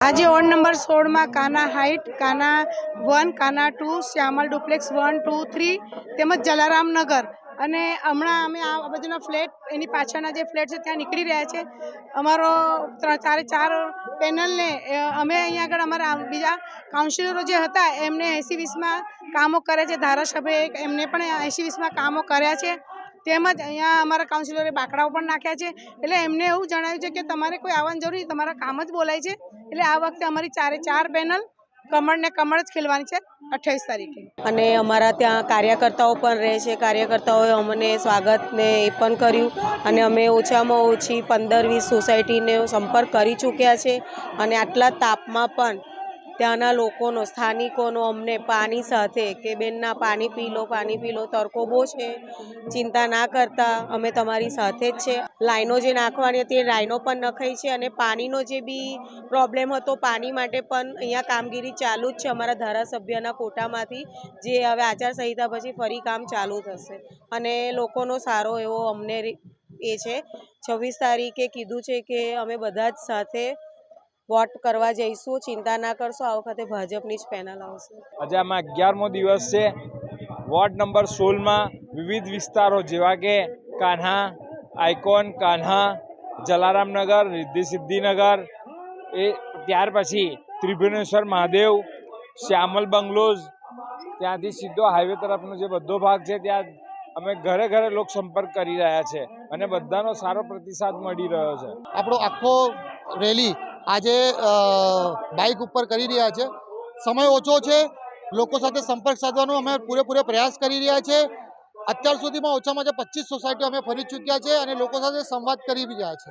આજે ward number 16 માં કાના height, કાના 1, કાના 2, શ્યામલ duplex 1, 2, 3 તેમજ જલારામ નગર અને હમણાં અમે આ બાજુના ફ્લેટ એની પાછળના જે ફ્લેટ છે ત્યાં નીકળી રહ્યા છે. અમારો 4 પેનલને અમે અહીંયા આગળ અમારા બીજા કાઉન્સિલરો જે હતા એમને 80-20માં કામો કરે છે. ધારાસભ્ય એમને પણ 80-20માં કામો કર્યા છે. તેમજ અહીંયા અમારા કાઉન્સિલરે બાકડાઓ પણ નાખ્યા છે. એટલે એમને એવું જણાવ્યું છે કે તમારે કોઈ આવવાની જરૂર નહીં, તમારા કામ જ બોલાય છે. એટલે આ વખતે અમારી 4 પેનલ કમળ જ ખેલવાની છે 28 તારીખે. અને અમારા ત્યાં કાર્યકર્તાઓ પણ રહે છે. કાર્યકર્તાઓએ અમને સ્વાગતને એ પણ કર્યું અને અમે ઓછામાં ઓછી 15-20 સોસાયટીને સંપર્ક કરી ચૂક્યા છે. અને આટલા તાપમાં પણ ત્યાંના લોકોનો, સ્થાનિકોનો અમને પાણી સાથે કે બેનના પાણી પી લો, તડકો બહુ છે, ચિંતા ના કરતા, અમે તમારી સાથે જ છે. લાઈનો જે નાખવાની હતી એ લાઈનો પણ નખાઈ છે. અને પાણીનો જે બી પ્રોબ્લેમ હતો, પાણી માટે પણ અહીંયા કામગીરી ચાલુ જ છે અમારા ધારાસભ્યના કોટામાંથી, જે હવે આચારસંહિતા પછી ફરી કામ ચાલુ થશે. અને લોકોનો સારો એવો અમને એ છે. 26 તારીખે કીધું છે કે અમે બધા જ સાથે વોટ કરવા જઈશું. ચિંતા ના કરશો, આ વખતે ભાજપની જ પેનલ આવશે. આજે આમાં 11મો દિવસ છે. વોર્ડ નંબર 16માં વિવિધ વિસ્તારો જેવા કે કાન્હા, આઇકોન, કાન્હા, જલારામનગર, રિદ્ધિ સિદ્ધિનગર, એ ત્યાર પછી ત્રિભુવનેશ્વર મહાદેવ, શ્યામલ બંગલોઝ, ત્યાંથી સીધો હાઈવે તરફનો જે બધો ભાગ છે ત્યાં અમે ઘરે ઘરે લોક સંપર્ક કરી રહ્યા છે અને બધાનો સારો પ્રતિસાદ મળી રહ્યો છે. આપણો આખો રેલી આજે બાઇક ઉપર કરી રહ્યા છે. સમય ઓછો છે, લોકો સાથે સંપર્ક સાધવાનો અમે પૂરેપૂરો પ્રયાસ કરી રહ્યા છે. અત્યાર સુધીમાં ઓછામાં ઓછા 25 સોસાયટીઓ અમે ફરી ચૂક્યા છે અને લોકો સાથે સંવાદ કરી રહ્યા છે.